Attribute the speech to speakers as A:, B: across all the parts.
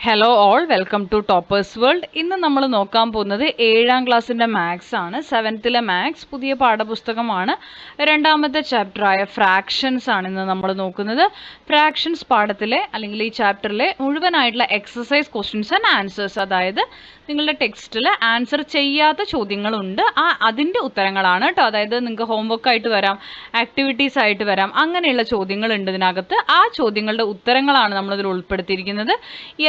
A: Hello all, welcome to toppers world. ഇന്ന് നമ്മൾ നോക്കാൻ പോകുന്നത് 7ാം ക്ലാസ്സിൻ്റെ മാത്സ് ആണ്. 7th മാത്സ് പുതിയ പാഠപുസ്തകമാണ്. രണ്ടാമത്തെ ചാപ്റ്ററായ ഫ്രാക്ഷൻസ് ആണ് ഇന്ന് നമ്മൾ നോക്കുന്നത്. ഫ്രാക്ഷൻസ് പാഠത്തിലെ അല്ലെങ്കിൽ ഈ ചാപ്റ്ററിലെ മുഴുവനായിട്ടുള്ള എക്സസൈസ് ക്വസ്റ്റ്യൻസ് ആൻഡ് ആൻസേഴ്സ്, അതായത് നിങ്ങളുടെ ടെക്സ്റ്റിൽ ആൻസർ ചെയ്യാത്ത ചോദ്യങ്ങളുണ്ട്, അതിൻ്റെ ഉത്തരങ്ങളാണ് കേട്ടോ. അതായത് നിങ്ങൾക്ക് ഹോംവർക്ക് ആയിട്ട് വരാം, ആക്ടിവിറ്റീസ് ആയിട്ട് വരാം, അങ്ങനെയുള്ള ചോദ്യങ്ങളുണ്ട് ഇതിനകത്ത്. ആ ചോദ്യങ്ങളുടെ ഉത്തരങ്ങളാണ് നമ്മളിതിൽ ഉൾപ്പെടുത്തിയിരിക്കുന്നത്.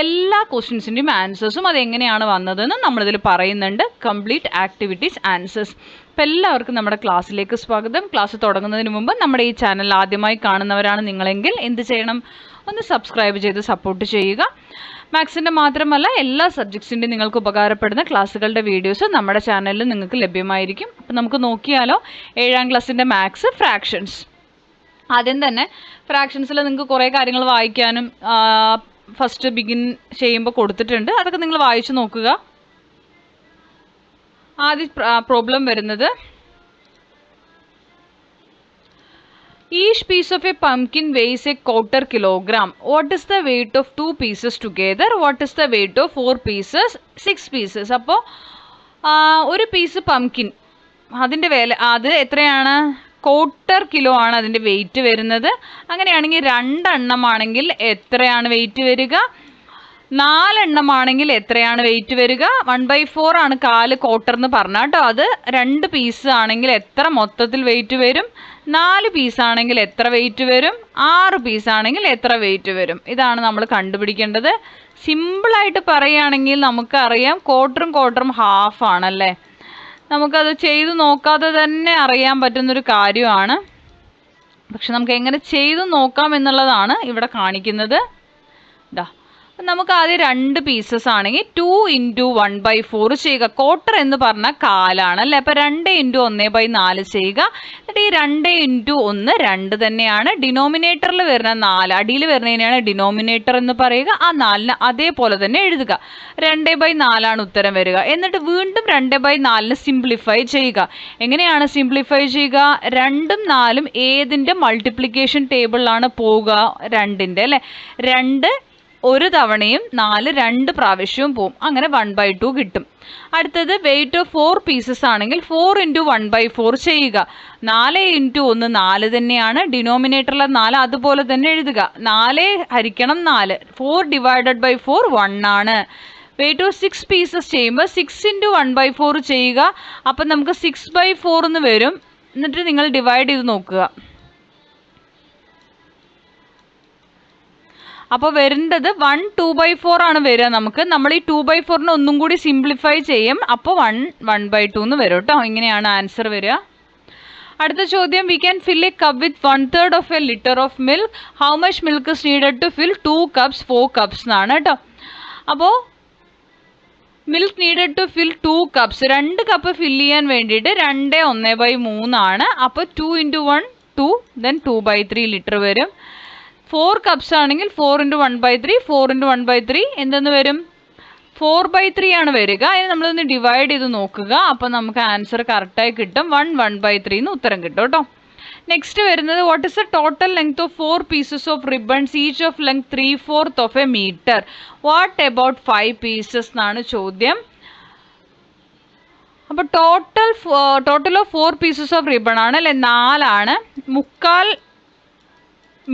A: എല്ലാ ക്വസ്റ്റ്യൻസിൻ്റെയും ആൻസേഴ്സും അതെങ്ങനെയാണ് വന്നതെന്ന് നമ്മളിതിൽ പറയുന്നുണ്ട്. Complete activities answers. അപ്പോൾ എല്ലാവർക്കും നമ്മുടെ ക്ലാസ്സിലേക്ക് സ്വാഗതം. ക്ലാസ് തുടങ്ങുന്നതിന് മുമ്പ് നമ്മുടെ ഈ ചാനൽ ആദ്യമായി കാണുന്നവരാണ് നിങ്ങളെങ്കിൽ എന്ത് ചെയ്യണം? ഒന്ന് സബ്സ്ക്രൈബ് ചെയ്ത് സപ്പോർട്ട് ചെയ്യുക. മാത്സിൻ്റെ മാത്രമല്ല എല്ലാ സബ്ജക്ട്സിൻ്റെയും നിങ്ങൾക്ക് ഉപകാരപ്പെടുന്ന ക്ലാസ്സുകളുടെ വീഡിയോസ് നമ്മുടെ ചാനലിൽ നിങ്ങൾക്ക് ലഭ്യമായിരിക്കും. അപ്പോൾ നമുക്ക് നോക്കിയാലോ 7ാം ക്ലാസ്സിൻ്റെ മാത്സ് ഫ്രാക്ഷൻസ്. ആദ്യം തന്നെ ഫ്രാക്ഷൻസിൽ നിങ്ങൾക്ക് കുറേ കാര്യങ്ങൾ വായിക്കാനും ഫസ്റ്റ് ബിഗിൻ ചെയ്യുമ്പോൾ കൊടുത്തിട്ടുണ്ട്. അതൊക്കെ നിങ്ങൾ വായിച്ചു നോക്കുക. ആദ്യ പ്രോബ്ലം വരുന്നത്, each piece of a pumpkin weighs a quarter kilogram. What is the weight of 2 pieces together? What is the weight of 4 pieces? 6 pieces. അപ്പോൾ ഒരു പീസ് പംകിൻ അതിൻ്റെ വില അത് എത്രയാണ്? 1/4 കിലോ ആണ് അതിൻ്റെ വെയിറ്റ് വരുന്നത്. അങ്ങനെയാണെങ്കിൽ 2 എണ്ണമാണെങ്കിൽ എത്രയാണ് വെയിറ്റ് വരിക? 4 എണ്ണമാണെങ്കിൽ എത്രയാണ് വെയിറ്റ് വരിക? 1/4 ആണ് 1/4 എന്ന് പറഞ്ഞാൽ കേട്ടോ. അത് 2 പീസ് ആണെങ്കിൽ എത്ര മൊത്തത്തിൽ വെയിറ്റ് വരും? 4 പീസാണെങ്കിൽ എത്ര വെയിറ്റ് വരും? 6 പീസാണെങ്കിൽ എത്ര വെയിറ്റ് വരും? ഇതാണ് നമ്മൾ കണ്ടുപിടിക്കേണ്ടത്. സിമ്പിളായിട്ട് പറയുകയാണെങ്കിൽ നമുക്കറിയാം ക്വാർട്ടറും ഹാഫ് ആണല്ലേ. നമുക്കത് ചെയ്തു നോക്കാതെ തന്നെ അറിയാൻ പറ്റുന്നൊരു കാര്യമാണ്. പക്ഷെ നമുക്ക് എങ്ങനെ ചെയ്തു നോക്കാം എന്നുള്ളതാണ് ഇവിടെ കാണിക്കുന്നത്. ഇതാ, നമുക്ക് ആദ്യം 2 പീസസ് ആണെങ്കിൽ 2 × 1/4 ചെയ്യുക. ക്വാർട്ടർ എന്ന് പറഞ്ഞാൽ കാലാണ് അല്ലേ. അപ്പോൾ 2 × 1/4 ചെയ്യുക. എന്നിട്ട് ഈ 2 × 1 2 തന്നെയാണ്. ഡിനോമിനേറ്ററിൽ വരുന്ന 4 അടിയിൽ വരുന്നതിനാണ് ഡിനോമിനേറ്റർ എന്ന് പറയുക. ആ 4ന് അതേപോലെ തന്നെ എഴുതുക. 2/4 ആണ് ഉത്തരം വരിക. എന്നിട്ട് വീണ്ടും 2/4 സിംപ്ലിഫൈ ചെയ്യുക. എങ്ങനെയാണ് സിംപ്ലിഫൈ ചെയ്യുക? 2ഉം 4ഉം ഏതിൻ്റെ മൾട്ടിപ്ലിക്കേഷൻ ടേബിളിലാണ് പോവുക? 2ൻ്റെ അല്ലേ. 2 ഒരു തവണയും 4 2 പ്രാവശ്യവും പോവും. അങ്ങനെ 1/2 കിട്ടും. അടുത്തത് വെയിറ്റ് ഓഫ് 4 പീസസ് ആണെങ്കിൽ 4 × 1/4 ചെയ്യുക. 4 × 1 4 തന്നെയാണ്. ഡിനോമിനേറ്ററിലെ 4 അതുപോലെ തന്നെ എഴുതുക. 4 ഹരിക്കണം 4, 4 / 4 1 ആണ്. വെയിറ്റ് ഓഫ് 6 പീസസ് ചെയ്യുമ്പോൾ 6 × 1/4 ചെയ്യുക. അപ്പം നമുക്ക് 6/4 എന്ന് വരും. എന്നിട്ട് നിങ്ങൾ ഡിവൈഡ് ചെയ്ത് നോക്കുക. അപ്പോൾ വരേണ്ടത് 1 2/4 ആണ് വരിക. നമ്മൾ ഈ 2/4നെ ഒന്നും കൂടി സിംപ്ലിഫൈ ചെയ്യും. അപ്പോൾ 1/2 എന്ന് വരും കേട്ടോ. ഇങ്ങനെയാണ് ആൻസർ വരിക. അടുത്ത ചോദ്യം, we can fill a cup with 1/3 of a litre of milk. How much milk is needed to fill 2 cups 4 cups എന്നാണ് കേട്ടോ. അപ്പോൾ milk needed to fill 2 cups, 2 cup ഫിൽ ചെയ്യാൻ വേണ്ടിയിട്ട് 2 1/3 ആണ്. അപ്പോൾ 2 × 1 2, then 2/3 ലിറ്റർ വരും. 4 cups ആണെങ്കിൽ 4 × 1/3, 4 × 1/3 എന്തെന്ന് വരും? 4/3 ആണ് വരിക. അതിന് നമ്മളൊന്ന് ഡിവൈഡ് ചെയ്ത് നോക്കുക. അപ്പോൾ നമുക്ക് ആൻസർ കറക്റ്റായി കിട്ടും. 1/3 എന്ന് ഉത്തരം കിട്ടും കേട്ടോ. നെക്സ്റ്റ് വരുന്നത്, what is the total length of 4 pieces of ribbons each of length 3/4 of a metre? What about 5 pieces എന്നാണ് ചോദ്യം. അപ്പോൾ total of 4 pieces of ribbon ആണ് അല്ലേ. 4 ആണ്. 3/4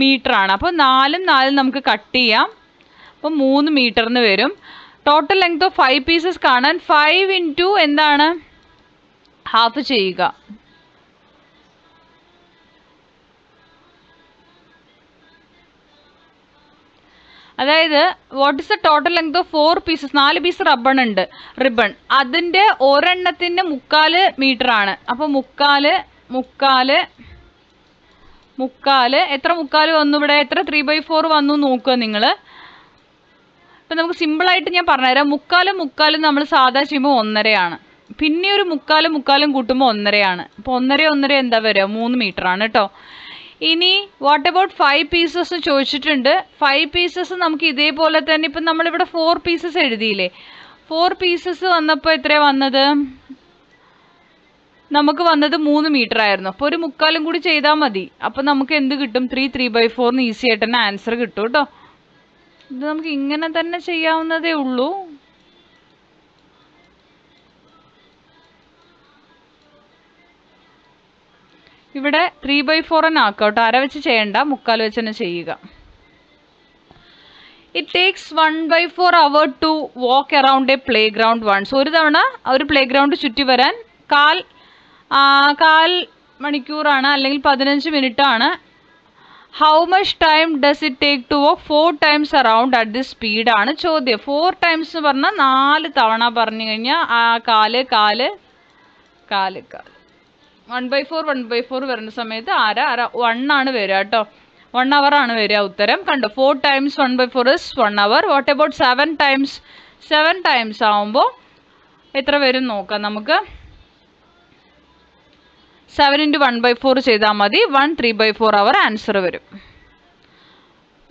A: മീറ്റർ ആണ്. അപ്പോൾ 4ഉം 4ഉം നമുക്ക് കട്ട് ചെയ്യാം. അപ്പോൾ 3 മീറ്ററിന് വരും. ടോട്ടൽ ലെങ്ത് ഓഫ് 5 പീസസ് കാണാൻ 5 × എന്താണ്? ഹാഫ് ചെയ്യുക. അതായത് what is the total length of 4 pieces? 4 piece ribbon അതിൻ്റെ ഒരെണ്ണത്തിൻ്റെ 3/4 മീറ്റർ ആണ്. അപ്പോൾ 3/4 എത്ര 3/4 വന്നു ഇവിടെ? എത്ര 3/4 വന്നു നോക്കുക നിങ്ങൾ. ഇപ്പം നമുക്ക് സിമ്പിളായിട്ട് ഞാൻ പറഞ്ഞുതരാം. 3/4 നമ്മൾ സാധാ ചെയ്യുമ്പോൾ 1.5 ആണ്. പിന്നെ ഒരു 3/4 കൂട്ടുമ്പോൾ 1.5 ആണ്. അപ്പോൾ 1.5 എന്താ വരിക? 3 മീറ്റർ ആണ് കേട്ടോ. ഇനി വാട്ട് അബൌട്ട് 5 പീസസ് ചോദിച്ചിട്ടുണ്ട്. 5 പീസസ് നമുക്ക് ഇതേപോലെ തന്നെ, ഇപ്പം നമ്മളിവിടെ 4 പീസസ് എഴുതിയില്ലേ. 4 പീസസ് വന്നപ്പോൾ എത്രയാണ് വന്നത്? നമുക്ക് വന്നത് 3 മീറ്റർ ആയിരുന്നു. അപ്പോൾ ഒരു 3/4 കൂടി ചെയ്താൽ മതി. അപ്പോൾ നമുക്ക് എന്ത് കിട്ടും? 3/4 ഈസി ആയിട്ട് തന്നെ ആൻസർ കിട്ടും കേട്ടോ. ഇത് നമുക്ക് ഇങ്ങനെ തന്നെ ചെയ്യാവുന്നതേ ഉള്ളൂ. ഇവിടെ 3/4 തന്നെ ആക്കാം കേട്ടോ, അര വെച്ച് ചെയ്യണ്ട, 3/4 വെച്ച് തന്നെ ചെയ്യുക. It takes 1/4 hour to walk around a playground once. ഒരു തവണ ഒരു പ്ലേ ഗ്രൗണ്ട് ചുറ്റി വരാൻ കാൽ മണിക്കൂറാണ്, അല്ലെങ്കിൽ 15 മിനിറ്റ് ആണ്. How much time does it take to walk 4 times around at this speed ആണ് ചോദ്യം. 4 times എന്ന് പറഞ്ഞാൽ 4 തവണ പറഞ്ഞു കഴിഞ്ഞാൽ കാല് 1/4 വരുന്ന സമയത്ത് അര 1 ആണ് വരിക കേട്ടോ. 1 hour ആണ് വരിക ഉത്തരം. കണ്ടോ, 4 times 1/4 is 1 hour. What about 7 times? 7 times ആവുമ്പോൾ എത്ര വരും നോക്കാം നമുക്ക്. 7 × 1/4 ചെയ്താൽ മതി. 1 3/4 hour ആൻസർ വരും.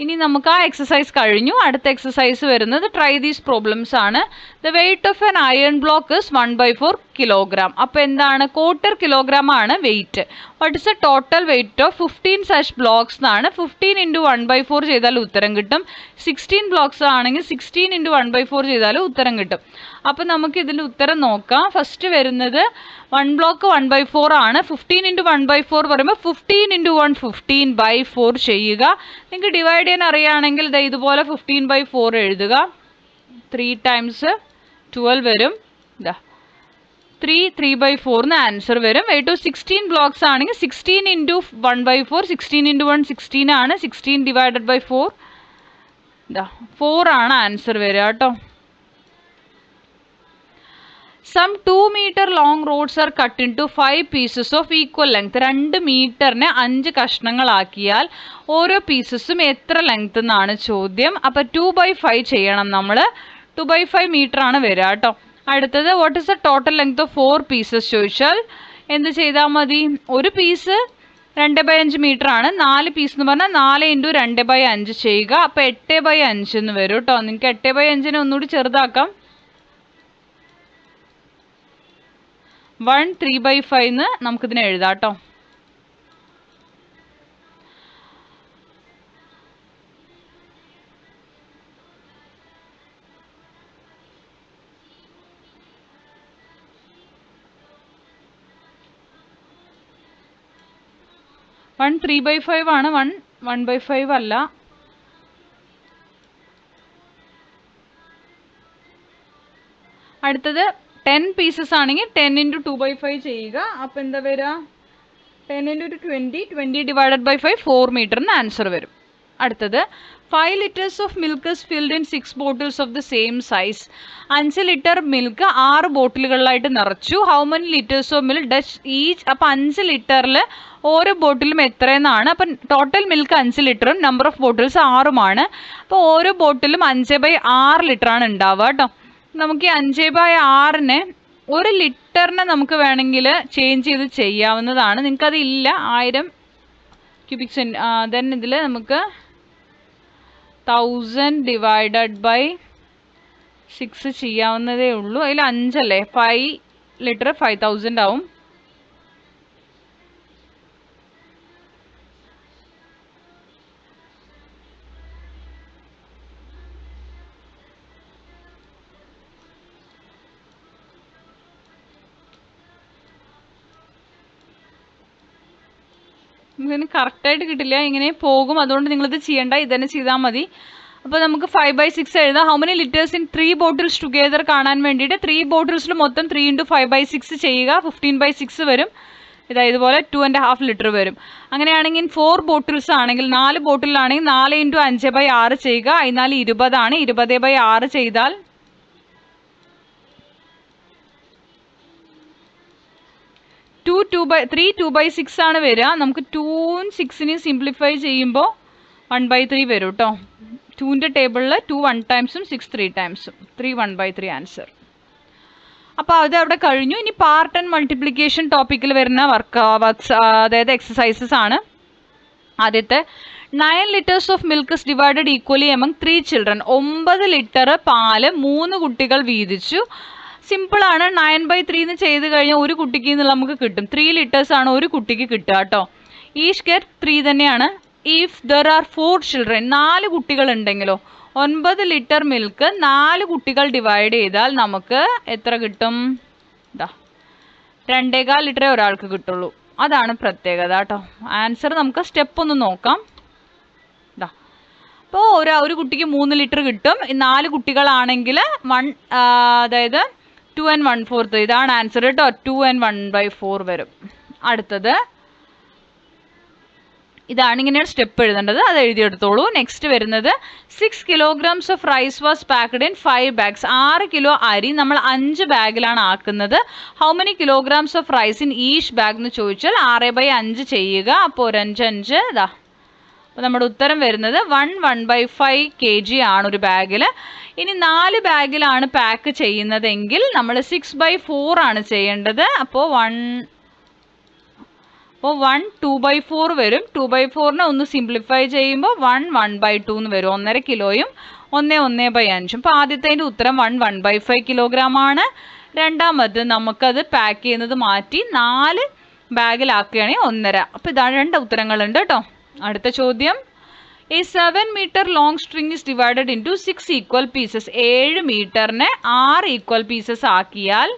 A: ഇനി നമുക്ക് ആ എക്സസൈസ് കഴിഞ്ഞു. അടുത്ത എക്സസൈസ് വരുന്നത് ട്രൈ ദീസ് പ്രോബ്ലംസ് ആണ്. The weight of an iron block is 1/4 kilogram. അപ്പോൾ എന്താണ്, 1/4 kilogram ആണ് weight. What is the total weight of 15 such blocks എന്നാണ്. 15 × 1/4 ചെയ്താൽ ഉത്തരം കിട്ടും. 16 ബ്ലോക്സ് ആണെങ്കിൽ 16 × 1/4 ചെയ്താൽ ഉത്തരം കിട്ടും. അപ്പോൾ നമുക്ക് ഇതിൻ്റെ ഉത്തരം നോക്കാം. ഫസ്റ്റ് വരുന്നത് 1 ബ്ലോക്ക് 1/4 ആണ്. 15 × 1/4 പറയുമ്പോൾ 15 × 1 15/4 ചെയ്യുക. നിങ്ങൾക്ക് ഡിവൈഡ് ചെയ്യാൻ അറിയുകയാണെങ്കിൽ ഇതുപോലെ 15/4 എഴുതുക. 3 times 12 വരും. 3/4 എന്ന് ആൻസർ വരും. വെയിറ്റ് ഓഫ് 16 ബ്ലോക്സ് ആണെങ്കിൽ 16 × 1/4, 16 × 1 16 ആണ്. 16 / 4 4 ആണ് ആൻസർ വരിക കേട്ടോ. Some 2 meter long rods are cut into 5 pieces of equal length. 2 മീറ്ററിനെ 5 കഷ്ണങ്ങളാക്കിയാൽ ഓരോ പീസസും എത്ര ലെങ്ത് എന്നാണ് ചോദ്യം. അപ്പോൾ 2/5 ചെയ്യണം നമ്മൾ. 2/5 മീറ്റർ ആണ് വരിക കേട്ടോ. അടുത്തത് what is the total length of 4 pieces ചോദിച്ചാൽ എന്ത് ചെയ്താൽ മതി, ഒരു പീസ് 2/5 മീറ്റർ ആണ്. 4 പീസ് എന്ന് പറഞ്ഞാൽ 4 × 2/5 ചെയ്യുക. അപ്പോൾ 8/5 എന്ന് വരും കേട്ടോ. നിങ്ങൾക്ക് 8/5 ഒന്നുകൂടി ചെറുതാക്കാം. 1 3/5 എന്ന് നമുക്കിതിനെ എഴുതാം കേട്ടോ. വൺ 3/5 ആണ്. 1/5 അല്ല. അടുത്തത് 10 പീസസ് ആണെങ്കിൽ 10 × 2/5 ചെയ്യുക. അപ്പോൾ എന്താ വരിക, 10 × 20 20/5 4 മീറ്ററിന് ആൻസർ വരും. അടുത്തത് 5 liters of milk is filled in 6 bottles of the same size. 5 litre milk 6 ബോട്ടിലുകളിലായിട്ട് നിറച്ചു. How many litres of milk does each. അപ്പോൾ 5 ലിറ്ററിൽ ഓരോ ബോട്ടിലും എത്രയെന്നാണ്. അപ്പം ടോട്ടൽ മിൽക്ക് 5 ലിറ്ററും നമ്പർ ഓഫ് ബോട്ടിൽസ് 6ഉമാണ്. അപ്പോൾ ഓരോ ബോട്ടിലും 5/6 ലിറ്ററാണ് ഉണ്ടാവുക കേട്ടോ. നമുക്ക് ഈ 5/6നെ 1 ലിറ്ററിനെ നമുക്ക് വേണമെങ്കിൽ ചേഞ്ച് ചെയ്ത് ചെയ്യാവുന്നതാണ്. നിങ്ങൾക്കത് ഇല്ല, 1000 ക്യൂബിക് ദെൻ ഇതിൽ നമുക്ക് 1000 / 6 ചെയ്യാവുന്നതേ ഉള്ളൂ. അതിൽ 5 അല്ലേ, 5 ലിറ്റർ 5000 ആവും. നമുക്കിന് കറക്റ്റായിട്ട് കിട്ടില്ല, ഇങ്ങനെ പോകും. അതുകൊണ്ട് നിങ്ങളിത് ചെയ്യേണ്ട, ഇതന്നെ ചെയ്താൽ മതി. അപ്പോൾ നമുക്ക് 5/6 എഴുതാം. How many litres in 3 bottles together കാണാൻ വേണ്ടിയിട്ട് 3 ബോട്ടിൽസിൽ മൊത്തം 3 × 5/6 ചെയ്യുക. 15/6 വരും. ഇതുപോലെ 2.5 ലിറ്റർ വരും. അങ്ങനെയാണെങ്കിൽ 4 ബോട്ടിൽസ് ആണെങ്കിൽ 4 ബോട്ടിലാണെങ്കിൽ 4 × 5/6 ചെയ്യുക. അതിനാൽ 20 ആണ്. 20/6 ചെയ്താൽ 3 2/6 ആണ് വരിക. നമുക്ക് 2ഉം 6നെയും സിംപ്ലിഫൈ ചെയ്യുമ്പോൾ 1/3 വരും കേട്ടോ. 2ൻ്റെ ടേബിളിൽ 2 1 ടൈംസും 6 3 ടൈംസും 3 1/3 ആൻസർ. അപ്പോൾ അത് അവിടെ കഴിഞ്ഞു. ഇനി പാർട്ട് ആൻഡ് മൾട്ടിപ്ലിക്കേഷൻ ടോപ്പിക്കിൽ വരുന്ന വർക്ക്സ് അതായത് എക്സസൈസസ് ആണ്. ആദ്യത്തെ 9 liters of milk is divided equally among 3 children. 9 litre പാല് 3 കുട്ടികൾ വീതിച്ചു. സിമ്പിളാണ്. 9/3 എന്ന് ചെയ്ത് കഴിഞ്ഞാൽ ഒരു കുട്ടിക്ക് നമുക്ക് കിട്ടും. 3 liters ആണ് ഒരു കുട്ടിക്ക് കിട്ടുക കേട്ടോ. ഈച്ച് ഗെറ്റ് 3 തന്നെയാണ്. ഇഫ് ദർ ആർ 4 children, 4 കുട്ടികൾ ഉണ്ടെങ്കിലോ 9 ലിറ്റർ മിൽക്ക് 4 കുട്ടികൾ ഡിവൈഡ് ചെയ്താൽ നമുക്ക് എത്ര കിട്ടും? 2.25 ലിറ്ററേ ഒരാൾക്ക് കിട്ടുള്ളൂ. അതാണ് പ്രത്യേകത കേട്ടോ. ആൻസർ നമുക്ക് സ്റ്റെപ്പ് ഒന്ന് നോക്കാം. അപ്പോൾ ഒരു കുട്ടിക്ക് 3 ലിറ്റർ കിട്ടും. 4 കുട്ടികളാണെങ്കിൽ അതായത് 2 and 1/4. ഇതാണ് ആൻസർ കേട്ടോ. 2 and 1/4 വരും. അടുത്തത് ഇതാണ്, ഇങ്ങനെയാണ് സ്റ്റെപ്പ് എഴുതേണ്ടത്. അത് എഴുതിയെടുത്തോളൂ. നെക്സ്റ്റ് വരുന്നത് 6 kilograms of rice was packed in 5 bags. 6 kilo അരി നമ്മൾ 5 ബാഗിലാണ് ആക്കുന്നത്. How many kilograms of rice in each bag എന്ന് ചോദിച്ചാൽ 6/5 ചെയ്യുക. അപ്പോൾ 5 ഇതാ. അപ്പോൾ നമ്മുടെ ഉത്തരം വരുന്നത് 1/5 kg ആണ് ഒരു ബാഗിൽ. ഇനി 4 ബാഗിലാണ് പാക്ക് ചെയ്യുന്നതെങ്കിൽ നമ്മൾ 6/4 ആണ് ചെയ്യേണ്ടത്. അപ്പോൾ 1 2/4 വരും. 2/4നെ ഒന്ന് സിംപ്ലിഫൈ ചെയ്യുമ്പോൾ 1/2 എന്ന് വരും. 1.5 കിലോയും 1/5. അപ്പോൾ ആദ്യത്തേൻ്റെ ഉത്തരം 1/5 കിലോഗ്രാം ആണ്. രണ്ടാമത് നമുക്കത് പാക്ക് ചെയ്യുന്നത് മാറ്റി 4 ബാഗിലാക്കുകയാണെങ്കിൽ 1.5. അപ്പോൾ ഇതാണ് 2 ഉത്തരങ്ങളുണ്ട് കേട്ടോ. അടുത്ത ചോദ്യം, A 7 meter long string is divided into 6 equal pieces. 7 മീറ്ററിനെ 6 equal pieces ആക്കിയാൽ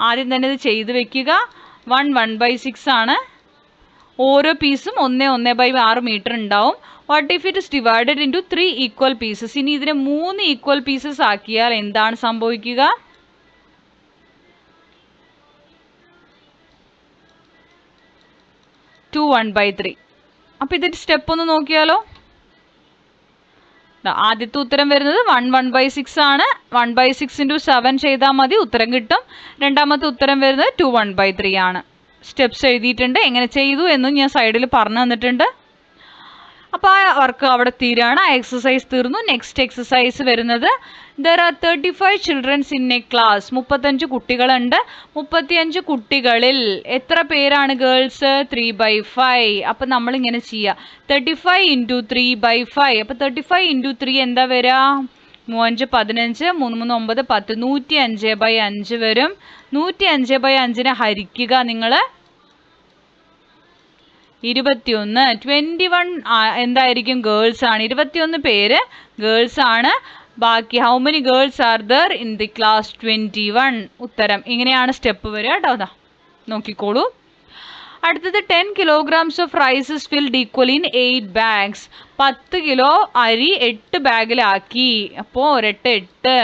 A: ആദ്യം തന്നെ ഇത് ചെയ്ത് വെക്കുക. 1/6 ആണ്. ഓരോ പീസും 1/6 മീറ്റർ ഉണ്ടാവും. What if it is divided into 3 equal pieces? ഇനി ഇതിനെ 3 equal pieces ആക്കിയാൽ എന്താണ് സംഭവിക്കുക? 2 1/3. അപ്പോൾ ഇതിൻ്റെ സ്റ്റെപ്പ് ഒന്ന് നോക്കിയാലോ. ആദ്യത്തെ ഉത്തരം വരുന്നത് 1/6 ആണ്. 1/6 ഇൻറ്റു 7 ചെയ്താൽ മതി, ഉത്തരം കിട്ടും. രണ്ടാമത്തെ ഉത്തരം വരുന്നത് 2 1/3 ആണ്. സ്റ്റെപ്സ് എഴുതിയിട്ടുണ്ട്. എങ്ങനെ ചെയ്തു എന്നും ഞാൻ സൈഡിൽ പറഞ്ഞു തന്നിട്ടുണ്ട്. അപ്പോൾ ആ വർക്ക് അവിടെ തീരാണ്. ആ എക്സസൈസ് തീർന്നു. നെക്സ്റ്റ് എക്സസൈസ് വരുന്നത് there are 35 childrens in A class. 35 കുട്ടികളുണ്ട്. 35 കുട്ടികളിൽ എത്ര പേരാണ് ഗേൾസ്? 3/5. അപ്പം നമ്മളിങ്ങനെ ചെയ്യുക, 35 ഇൻറ്റു 3/5. അപ്പം 35 ഇൻറ്റു 3 എന്താ വരിക? 3 5 15, 3 3 9 10, 105/5 വരും. 105/5നെ ഹരിക്കുക നിങ്ങൾ 21. 21 എന്തായിരിക്കും? ഗേൾസ് ആണ്. 21 പേര് ഗേൾസ് ആണ്. ബാക്കി how many girls are there in the class? 21. ഉത്തരം ഇങ്ങനെയാണ് സ്റ്റെപ്പ് വരിക കേട്ടോ. അതാ നോക്കിക്കോളൂ. അടുത്തത് 10 kilograms of rice is filled equally in 8 bags. 10 kilo അരി 8 ബാഗിലാക്കി. അപ്പോൾ 8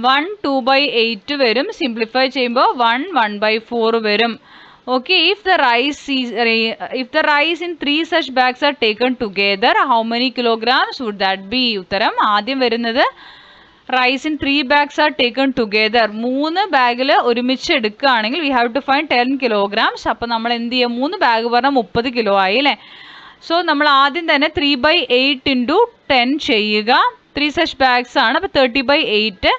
A: 1 2/8 വരും. സിംപ്ലിഫൈ ചെയ്യുമ്പോൾ 1 1/4 വരും. Okay, if the rice in 3 such bags are taken together, how many kilograms would that be? ഉത്തരം ആദ്യം വരുന്നത് rice in 3 bags are taken together. 3 ബാഗിൽ ഒരുമിച്ച് എടുക്കുകയാണെങ്കിൽ we have to find 10 kilograms. അപ്പോൾ നമ്മൾ എന്ത് ചെയ്യുക? 3 ബാഗ് പറഞ്ഞാൽ 30 കിലോ ആയി അല്ലേ? സോ നമ്മൾ ആദ്യം തന്നെ 3/8 ഇൻറ്റു 10 ചെയ്യുക. 3 such bags ആണ്. അപ്പോൾ 30/8.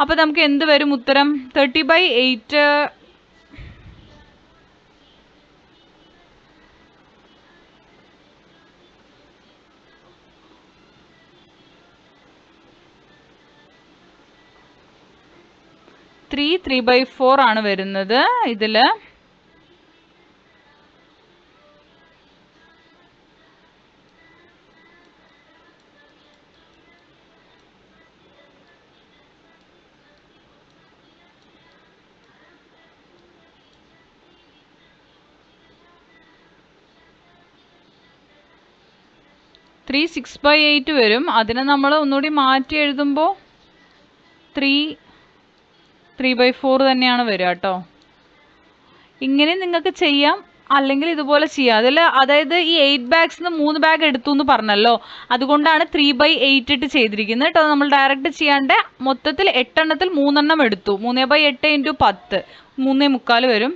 A: അപ്പോൾ നമുക്ക് എന്ത് വരും ഉത്തരം? 30/8 3/4 ആണ് വരുന്നത് ഇതിൽ. ത്രീ 6/8 വരും. അതിനെ നമ്മൾ ഒന്നുകൂടി മാറ്റി എഴുതുമ്പോൾ 3/4 തന്നെയാണ് വരിക കേട്ടോ. ഇങ്ങനെ നിങ്ങൾക്ക് ചെയ്യാം, അല്ലെങ്കിൽ ഇതുപോലെ ചെയ്യാം. അതായത് ഈ 8 bags 3 ബാഗ് എടുത്തു എന്ന് പറഞ്ഞല്ലോ, അതുകൊണ്ടാണ് 3/8 ഇട്ട് ചെയ്തിരിക്കുന്നത് കേട്ടോ. നമ്മൾ ഡയറക്റ്റ് ചെയ്യാണ്ട് മൊത്തത്തിൽ 8 എണ്ണത്തിൽ 3 എണ്ണം എടുത്തു. 3/8 ഇൻറ്റു 10 3.25 വരും.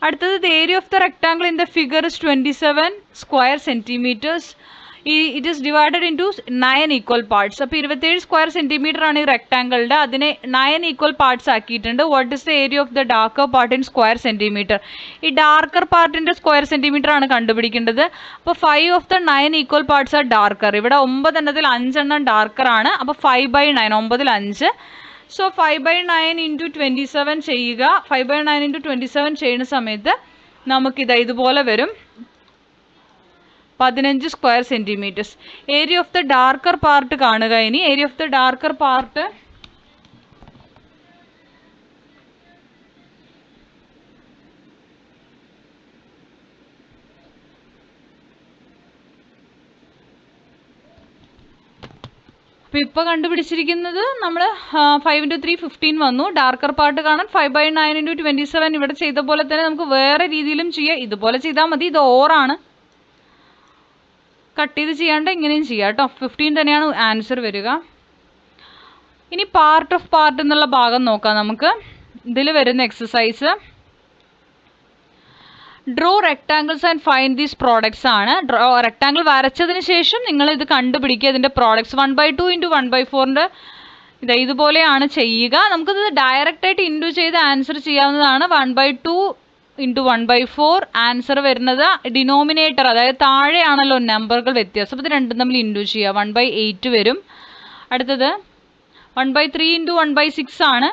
A: അടുത്തത് the area of the rectangle in the figure is 27 square centimeters. It is divided into 9 equal parts. അപ്പോൾ 27 സ്ക്വയർ സെൻറ്റിമീറ്റർ ആണ് ഈ റെക്ടാങ്കിളുടെ. അതിനെ 9 equal parts ആക്കിയിട്ടുണ്ട്. What is the area of the darker part in square centimetre? ഈ darker പാർട്ടിൻ്റെ square centimetre ആണ് കണ്ടുപിടിക്കേണ്ടത്. അപ്പോൾ 5 of the 9 equal parts are darker. ഇവിടെ 9 എണ്ണത്തിൽ 5 എണ്ണം ഡാർക്കർ ആണ്. അപ്പോൾ 5/9, 9ൽ 5. സോ 5/9 ഇൻറ്റു 27 ചെയ്യുക. 5/9 ഇൻറ്റു 27 ചെയ്യുന്ന സമയത്ത് നമുക്കിത് ഇതുപോലെ വരും. 15 square centimetres. Area of the darker part കാണുക. ഇനി area of the darker part അപ്പോൾ ഇപ്പോൾ കണ്ടുപിടിച്ചിരിക്കുന്നത് നമ്മൾ 5 × 3 15 വന്നു. ഡാർക്കർ പാർട്ട് കാണാൻ 5/9 × 27 ഇവിടെ ചെയ്ത പോലെ തന്നെ നമുക്ക് വേറെ രീതിയിലും ചെയ്യാം. ഇതുപോലെ ചെയ്താൽ മതി. ഇത് ഓറാണ്, കട്ട് ചെയ്ത് ചെയ്യാണ്ട് ഇങ്ങനെയും ചെയ്യാം കേട്ടോ. 15 തന്നെയാണ് ആൻസർ വരിക. ഇനി പാർട്ട് ഓഫ് പാർട്ട് എന്നുള്ള ഭാഗം നോക്കാം നമുക്ക്. ഇതിൽ വരുന്ന exercise draw rectangles and find these products ആണ്. റെക്ടാങ്കിൾ വരച്ചതിന് ശേഷം നിങ്ങൾ ഇത് കണ്ടുപിടിക്കുക, ഇതിൻ്റെ പ്രോഡക്ട്സ്. 1/2 × 1/4 ഇതുപോലെയാണ് ചെയ്യുക. നമുക്കിത് ഡയറക്റ്റായിട്ട് ഇൻറ്റു ചെയ്ത് ആൻസർ ചെയ്യാവുന്നതാണ്. 1/2 × 1/4 ആൻസർ വരുന്നത് ഡിനോമിനേറ്റർ, അതായത് താഴെയാണല്ലോ നമ്പറുകൾ വ്യത്യാസം, അപ്പോൾ ഇത് രണ്ടും തമ്മിൽ ഇൻറ്റു ചെയ്യുക. 1/8 വരും. അടുത്തത് 1/3 × 1/6 ആണ്.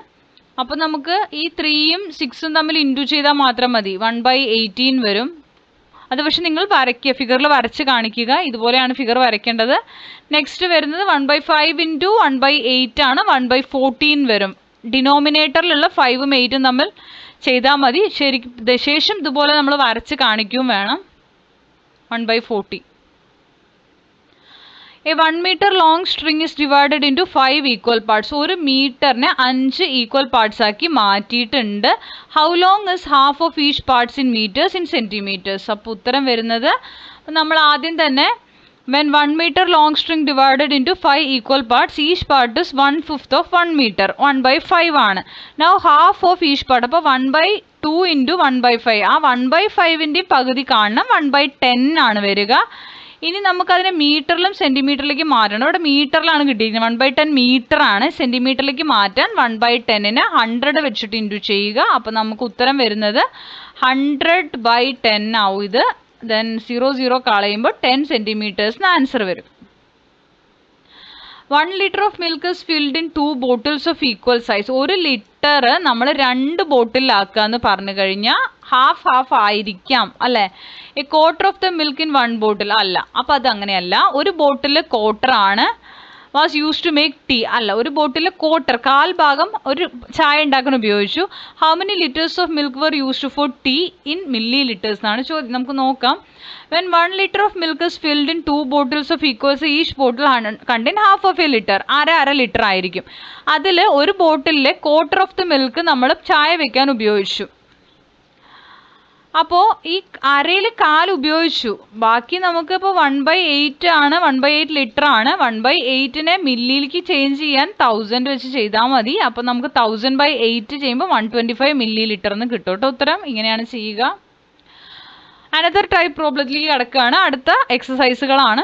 A: അപ്പോൾ നമുക്ക് ഈ 3ഉം 6ഉം തമ്മിൽ ഇൻറ്റു ചെയ്താൽ മാത്രം മതി. 1/18 വരും. അത് പക്ഷെ നിങ്ങൾ വരയ്ക്കുക, ഫിഗറിൽ വരച്ച് കാണിക്കുക. ഇതുപോലെയാണ് ഫിഗർ വരയ്ക്കേണ്ടത്. നെക്സ്റ്റ് വരുന്നത് 1/5 × 1/8 ആണ്. 1/14 വരും. ഡിനോമിനേറ്ററിലുള്ള 5ഉം 8ഉം തമ്മിൽ ചെയ്താൽ മതി. ശേഷം ഇതുപോലെ നമ്മൾ വരച്ച് കാണിക്കുകയും വേണം. 1/40. A 1 meter long string is divided into 5 equal parts. ഒരു മീറ്ററിനെ 5 ഈക്വൽ പാർട്സ് ആക്കി മാറ്റിയിട്ടുണ്ട്. How long is half of each parts in meters in centimeters? അപ്പോൾ ഉത്തരം വരുന്നത് നമ്മൾ ആദ്യം തന്നെ when 1 meter long string divided into 5 equal parts, each part is 1/5 of 1 meter. 1/5 ആണ്. Now half of each part, അപ്പോൾ 1/2 × 1/5. ആ 1/5ൻ്റെ പകുതി കാണണം. 1/10 ആണ് വരിക. ഇനി നമുക്കതിനെ മീറ്ററിലും സെൻറ്റിമീറ്ററിലേക്ക് മാറ്റണം. ഇവിടെ മീറ്ററിലാണ് കിട്ടിയിരിക്കുന്നത്. 1/10 മീറ്റർ ആണ്. സെൻറ്റിമീറ്ററിലേക്ക് മാറ്റാൻ 1/10നെ 100 വെച്ചിട്ട് ഇൻറ്റു ചെയ്യുക. അപ്പോൾ നമുക്ക് ഉത്തരം വരുന്നത് 100/10 ആവും ഇത്. ദെൻ 0 കളയുമ്പോൾ 10 സെൻറ്റിമീറ്റേഴ്സിന് ആൻസർ വരും. 1 liter of milk is filled in 2 bottles of equal size. 1 litre നമ്മൾ 2 ബോട്ടിലാക്കുക എന്ന് പറഞ്ഞു കഴിഞ്ഞാൽ ഹാഫ് ആയിരിക്കാം അല്ലേ. A quarter of the milk in 1 bottle അല്ല. അപ്പോൾ അത് അങ്ങനെയല്ല. ഒരു ബോട്ടിൽ ക്വാർട്ടർ ആണ്. Was use to make tea അല്ല. ഒരു ബോട്ടിൽ ക്വാർട്ടർ, കാൽ ഭാഗം ഒരു ചായ ഉണ്ടാക്കാൻ ഉപയോഗിച്ചു. How many litres of milk were used for tea in millilitres എന്നാണ് ചോദ്യം. നമുക്ക് നോക്കാം. When 1 liter of milk is filled in 2 bottles of equal size, each bottle contain half of a liter. അര ലിറ്റർ ആയിരിക്കും. അതിൽ ഒരു ബോട്ടിലെ quarter of the milk നമ്മൾ ചായ വെക്കാൻ ഉപയോഗിച്ചു. അപ്പോൾ ഈ അരയിൽ കാൽ ഉപയോഗിച്ചു. ബാക്കി നമുക്കിപ്പോൾ 1/8 ആണ്. 1/8 ലിറ്റർ ആണ്. 1/8നെ മില്ലിയിലേക്ക് ചേഞ്ച് ചെയ്യാൻ 1000 വെച്ച് ചെയ്താൽ മതി. അപ്പോൾ നമുക്ക് 1000/8 ചെയ്യുമ്പോൾ 125 മില്ലി ലിറ്റർ എന്ന് കിട്ടും കേട്ടോ. ഉത്തരം ഇങ്ങനെയാണ് ചെയ്യുക. അനദർ ടൈപ്പ് പ്രോബ്ലത്തിലേക്ക് കിടക്കുകയാണ്. അടുത്ത എക്സസൈസുകളാണ്.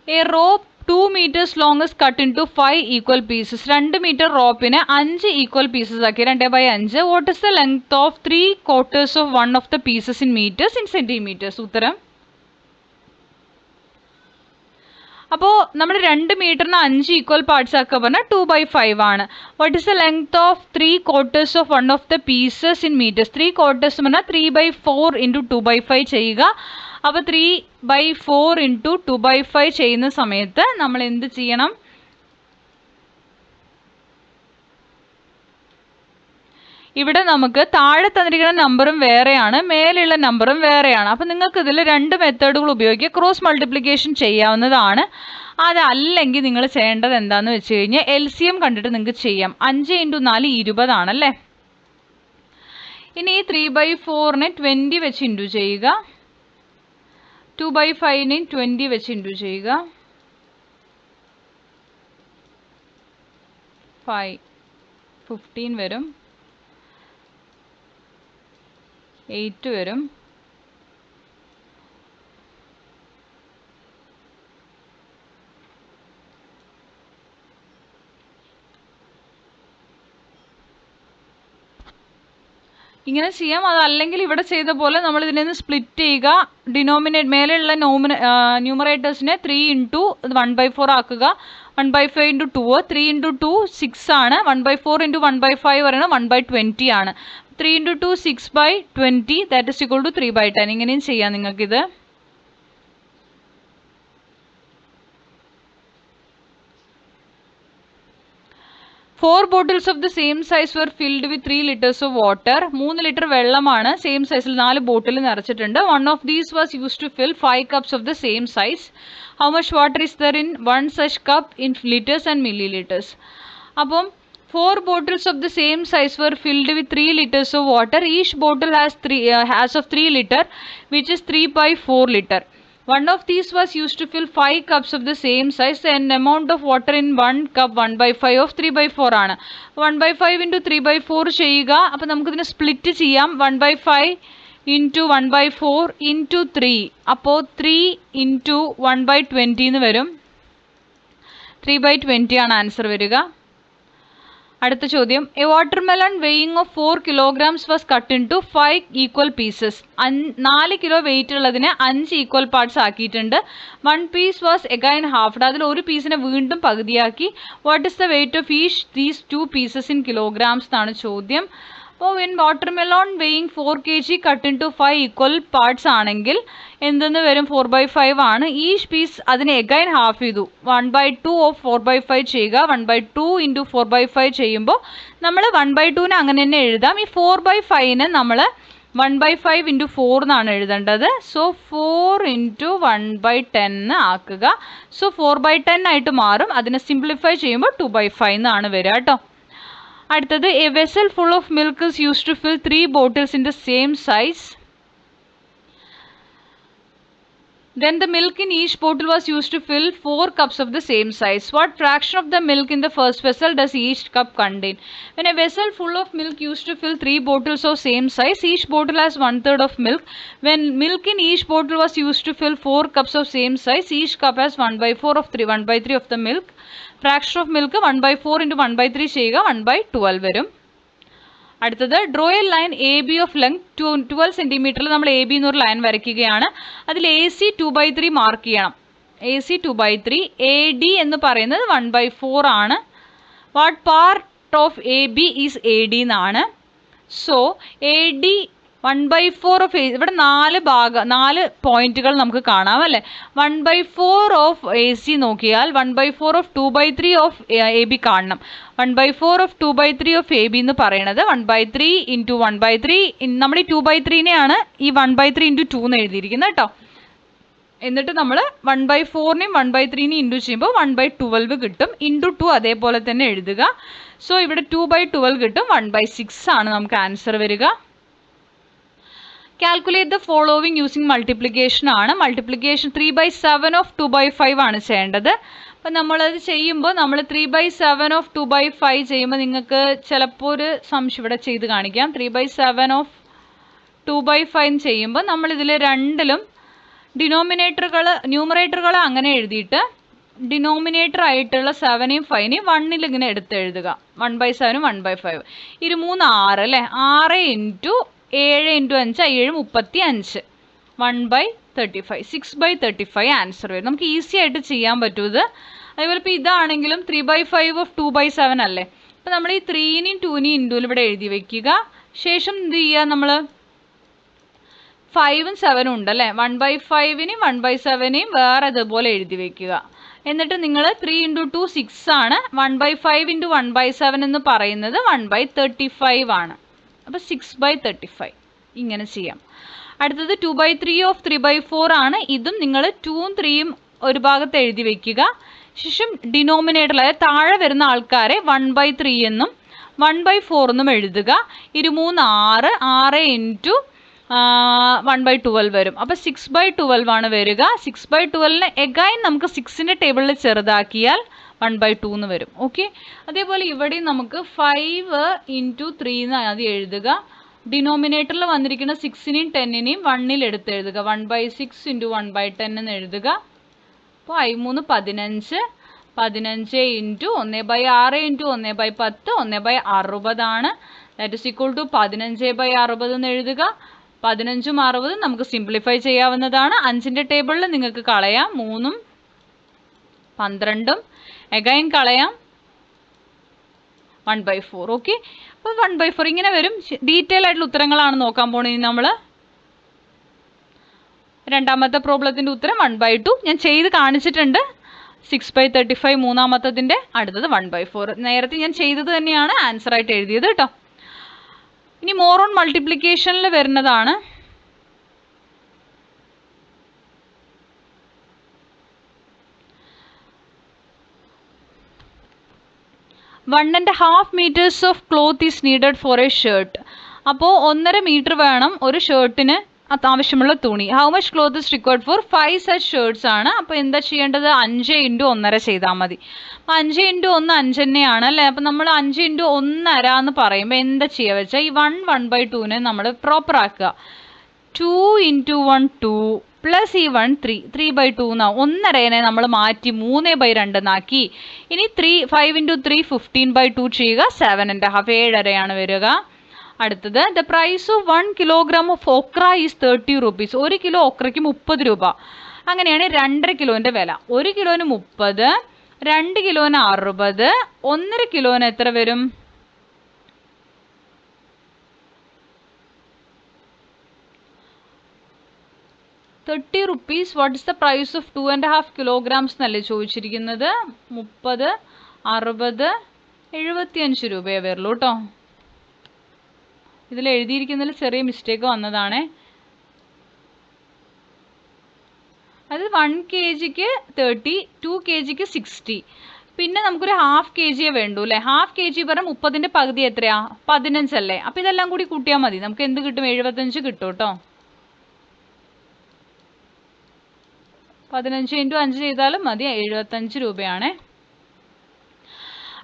A: A rope 2 meters long is cut into 5 equal pieces. 2 meter റോപ്പിനെ 5 equal pieces ആക്കി. 2/5. What is the length of 3/4 of one of the pieces in meters in centimeters? ഉത്തരം. അപ്പോൾ നമ്മൾ 2 മീറ്ററിന് 5 ഈക്വൽ പാർട്സ് ആക്കുക പറഞ്ഞാൽ 2/5 ആണ്. What is the length of 3/4 of one of the pieces in meters? 3/4 പറഞ്ഞാൽ 3/4 × 2/5 ചെയ്യുക. അപ്പോൾ 3/4 × 2/5 ചെയ്യുന്ന സമയത്ത് നമ്മൾ എന്ത് ചെയ്യണം? ഇവിടെ നമുക്ക് താഴെ തന്നിരിക്കുന്ന നമ്പറും വേറെയാണ്, മേലെയുള്ള നമ്പറും വേറെയാണ്. അപ്പോൾ നിങ്ങൾക്ക് ഇതിൽ 2 മെത്തേഡുകൾ ഉപയോഗിക്കുക. ക്രോസ് മൾട്ടിപ്ലിക്കേഷൻ ചെയ്യാവുന്നതാണ്. അതല്ലെങ്കിൽ നിങ്ങൾ ചെയ്യേണ്ടത് എന്താണെന്ന് വെച്ച് കഴിഞ്ഞാൽ LCM കണ്ടിട്ട് നിങ്ങൾക്ക് ചെയ്യാം. 5 × 4 20 ആണല്ലേ. ഇനി ഈ 3/4നെ 20 വെച്ച് ഇൻറ്റു ചെയ്യുക. 2/5നെ 20 വെച്ച് ഇൻറ്റു ചെയ്യുക. 15 വരും. 8 വരും. ഇങ്ങനെ ചെയ്യാം. അതല്ലെങ്കിൽ ഇവിടെ ചെയ്ത പോലെ നമ്മൾ ഇതിനെ സ്പ്ലിറ്റ് ചെയ്യുക. മേലെയുള്ള ന്യൂമറേറ്റേഴ്സിനെ 3 × 1/4 ആക്കുക. 1/5 × 2, 3 × 2 6 ആണ്. 1/4 × 1/5 പറയുന്നത് 1/20 ആണ്. 3 into 2 6/20 that is equal to 3/10. ഇങ്ങനെയും ചെയ്യാം നിങ്ങൾക്കിത്. Four bottles of the same size were filled with 3 liters of water. 3 litre വെള്ളമാണ് സെയിം സൈസിൽ 4 ബോട്ടിൽ നിറച്ചിട്ടുണ്ട്. One of these was used to fill 5 cups of the same size. How much water is there in one such cup in liters and milliliters? അപ്പം 4 bottles of the same size were filled with 3 liters of water. Each bottle has of 3 liter, which is 3/4 liter. One of these was used to fill 5 cups of the same size. And amount of water in 1 cup 1/5 of 3/4 ആണ്. 1/5 into 3/4 ചെയ്യുക. അപ്പോൾ നമുക്കിതിനെ split ചെയ്യാം. 1/5 into 1/4 into 3. അപ്പോൾ 3 into 1/20 എന്ന് വരും. 3/20 ആണ് answer വരിക. അടുത്ത ചോദ്യം, a watermelon weighing of 4 kilograms was cut into 5 equal pieces. 4 kilo weight ഉള്ളതിനെ 5 ഈക്വൽ പാർട്സ് ആക്കിയിട്ടുണ്ട്. 1 പീസ് വാസ് എഗൈൻ ഹാഫ്ഡ്. അതിൽ ഒരു പീസിനെ വീണ്ടും പകുതിയാക്കി. What is the weight of each these 2 pieces in kilograms എന്നാണ് ചോദ്യം. അപ്പോൾ when watermelon weighing 4 kg cut into 5 equal parts ആണെങ്കിൽ എന്തെന്ന് വരും? 4/5 ആണ്. ഈച്ച് പീസ് അതിനെ എഗൈൻ ഹാഫ് ചെയ്തു. 1/2 ഓഫ് 4/5 ചെയ്യുക. 1/2 into 4/5 ചെയ്യുമ്പോൾ നമ്മൾ 1/2നെ അങ്ങനെ തന്നെ എഴുതാം. ഈ 4/5നെ നമ്മൾ 1/5 into 4 എന്നാണ് എഴുതേണ്ടത്. സോ 4 into 1/10 ആക്കുക. സോ 4/10 ആയിട്ട് മാറും. അതിനെ സിംപ്ലിഫൈ ചെയ്യുമ്പോൾ 2/5 എന്നാണ് വരിക കേട്ടോ. അടുത്തത്, a vessel full of milk is used to fill 3 bottles in the same size. Then the milk in each bottle was used to fill 4 cups of the same size. What fraction of the milk in the first vessel does each cup contain? When a vessel full of milk used to fill 3 bottles of same size, each bottle has 1/3 of milk. When milk in each bottle was used to fill 4 cups of same size, each cup has 1/3 of the milk. Fraction of milk 1/4 into 1/3 ചെയ്യുക. 1/12 വരും. അടുത്തത്, draw A line A B of length 12 സെൻറ്റിമീറ്ററിൽ നമ്മൾ A B എന്നൊരു line വരയ്ക്കുകയാണ്. അതിൽ A C 2/3 mark ചെയ്യണം. A C 2/3. A D എന്ന് പറയുന്നത് 1/4 ആണ്. What part of A B is A D എന്നാണ്. സോ എ ഡി 1/4 ഓഫ് ഇവിടെ 4 പോയിന്റുകൾ നമുക്ക് കാണാം അല്ലേ. 1/4 ഓഫ് എ സി നോക്കിയാൽ 1/4 ഓഫ് 2/3 ഓഫ് എ ബി കാണണം. 1/4 ഓഫ് 2/3 ഓഫ് എ ബി എന്ന് പറയുന്നത് 1/3 into 1/3. നമ്മൾ ഈ 2/3നെയാണ് ഈ 1/3 into 2 എന്ന് എഴുതിയിരിക്കുന്നത് കേട്ടോ. എന്നിട്ട് നമ്മൾ 1/4നെയും 1/3നെയും ഇൻറ്റു ചെയ്യുമ്പോൾ 1/12 കിട്ടും. ഇൻറ്റു 2 അതേപോലെ തന്നെ എഴുതുക. സോ ഇവിടെ 2/12 കിട്ടും. 1/6 ആണ് നമുക്ക് ആൻസർ വരിക. Calculate the following using multiplication ആണ്. മൾട്ടിപ്ലിക്കേഷൻ 3/7 ഓഫ് 2/5 ആണ് ചെയ്യേണ്ടത്. അപ്പം നമ്മളത് ചെയ്യുമ്പോൾ നമ്മൾ 3/7 ഓഫ് 2/5 ചെയ്യുമ്പോൾ നിങ്ങൾക്ക് ചിലപ്പോൾ ഒരു സംശയം ഇവിടെ ചെയ്ത് കാണിക്കാം. 3/7 ഓഫ് 2/5 ചെയ്യുമ്പോൾ നമ്മളിതിൽ രണ്ടിലും ന്യൂമറേറ്ററുകൾ അങ്ങനെ എഴുതിയിട്ട് ഡിനോമിനേറ്റർ ആയിട്ടുള്ള 7നെയും 5നെയും 1ൽ ഇങ്ങനെ എഴുതുക. 1/7 1/5. 3 6 അല്ലേ. 6 into 7 into 5 7 35. 1/35. 6/35 ആൻസർ വരും. നമുക്ക് ഈസി ആയിട്ട് ചെയ്യാൻ പറ്റും ഇത്. അതേപോലെ ഇപ്പോൾ ഇതാണെങ്കിലും 3/5 ഓഫ് 2/7 അല്ലേ. അപ്പോൾ നമ്മൾ ഈ 3നെയും 2നെയും ഇൻറ്റൂൽ ഇവിടെ എഴുതി വെക്കുക. ശേഷം എന്ത് ചെയ്യുക? നമ്മൾ 5ഉം 7ഉം ഉണ്ടല്ലേ. 1/5നെയും 1/7നെയും വേറെ അതുപോലെ എഴുതി വെക്കുക. എന്നിട്ട് നിങ്ങൾ 3 into 2 6 ആണ്. 1/5 into 1/7 എന്ന് പറയുന്നത് 1/35 ആണ്. അപ്പോൾ 6/35 ഇങ്ങനെ ചെയ്യാം. അടുത്തത് 2/3 ഓഫ് 3/4 ആണ്. ഇതും നിങ്ങൾ 2ഉം 3യും ഒരു ഭാഗത്ത് എഴുതി വെക്കുക. ശേഷം ഡിനോമിനേറ്ററിൽ അതായത് താഴെ വരുന്ന ആൾക്കാരെ 1/3 എന്നും 1/4 എന്നും എഴുതുക. 3 6 6 into 1/12 വരും. അപ്പോൾ 6/12 ആണ് വരിക. 6/12നെ എഗൈൻ നമുക്ക് 6ൻ്റെ ടേബിളിൽ ചെറുതാക്കിയാൽ 1/2 എന്ന് വരും. ഓക്കെ. അതേപോലെ ഇവിടെ നമുക്ക് 5 into 3 എന്ന് ആദ്യം എഴുതുക. ഡിനോമിനേറ്ററിൽ വന്നിരിക്കുന്ന 6നെയും 10നെയും 1ൽ എടുത്ത് എഴുതുക. 1/6 into 1/10 എന്ന് എഴുതുക. അപ്പോൾ 3 15 15 into 1/6 into 1/10 1/60 ആണ്. ദാറ്റ് ഇസ് ഈക്വൽ ടു 15/60 എന്ന് എഴുതുക. 15ഉം 60ഉം നമുക്ക് സിംപ്ലിഫൈ ചെയ്യാവുന്നതാണ്. 5ൻ്റെ ടേബിളിൽ നിങ്ങൾക്ക് കളയാം. 3ഉം 12ഉം എഗൈൻ കളയാം. 1/4. ഓക്കെ, അപ്പോൾ 1/4 ഇങ്ങനെ വരും. ഡീറ്റെയിൽ ആയിട്ടുള്ള ഉത്തരങ്ങളാണ് നോക്കാൻ പോകുന്നത് നമ്മൾ. രണ്ടാമത്തെ പ്രോബ്ലത്തിൻ്റെ ഉത്തരം 1/2 ഞാൻ ചെയ്ത് കാണിച്ചിട്ടുണ്ട്. 6/35 മൂന്നാമത്തതിൻ്റെ, അടുത്തത് 1/4. നേരത്തെ ഞാൻ ചെയ്തത് തന്നെയാണ് ആൻസർ ആയിട്ട് എഴുതിയത് കേട്ടോ. ഇനി മോർ ഓൺ മൾട്ടിപ്ലിക്കേഷനിൽ വരുന്നതാണ്. One and half metres of cloth is needed for a shirt. അപ്പോൾ 1.5 മീറ്റർ വേണം ഒരു ഷർട്ടിന് ആവശ്യമുള്ള തുണി. How much cloth is required for 5 such shirts ആണ്. അപ്പോൾ എന്താ ചെയ്യേണ്ടത്? 5 × 1.5 ചെയ്താൽ മതി. അപ്പോൾ 5 × 1 5 തന്നെയാണ് അല്ലേ. അപ്പോൾ നമ്മൾ 5 × 1.5 എന്ന് പറയുമ്പോൾ എന്താ ചെയ്യുക വെച്ചാൽ ഈ 1/2 നമ്മൾ പ്രോപ്പർ ആക്കുക. 2 × 1 2 പ്ലസ് ഈ 1 3 3/2 എന്നാവും. 1.5 നമ്മൾ മാറ്റി 3/2 എന്നാക്കി. ഇനി 5 × 3 15/2 ചെയ്യുക. 7.5 7.5 വരിക. അടുത്തത് the price of 1 kilogram of okra is 30 rupees. 1 kilo ഓക്രയ്ക്ക് 30 രൂപ. അങ്ങനെയാണ് 2.5 കിലോൻ്റെ വില. 1 കിലോന് 30, 2 കിലോന് 60, 1.5 കിലോന് എത്ര വരും? 30 rupees. What is the price of 2.5 kilograms എന്നല്ലേ ചോദിച്ചിരിക്കുന്നത്. 30, 60, 75 രൂപയേ വരുള്ളൂ കേട്ടോ. ഇതിൽ എഴുതിയിരിക്കുന്നതിൽ ചെറിയ മിസ്റ്റേക്ക് വന്നതാണേ. അത് 1 kgക്ക് 30, 2 kgക്ക് 60. പിന്നെ നമുക്കൊരു 1/2 kg വേണ്ടൂ അല്ലേ. 1/2 kg പറഞ്ഞാൽ 30ൻ്റെ പകുതി എത്രയാ? 15 അല്ലേ. അപ്പോൾ ഇതെല്ലാം കൂടി കൂട്ടിയാൽ മതി. നമുക്ക് എന്ത് കിട്ടും? 75 കിട്ടും കേട്ടോ. 15 × 5 ചെയ്താലും മതി. 75 രൂപയാണ്.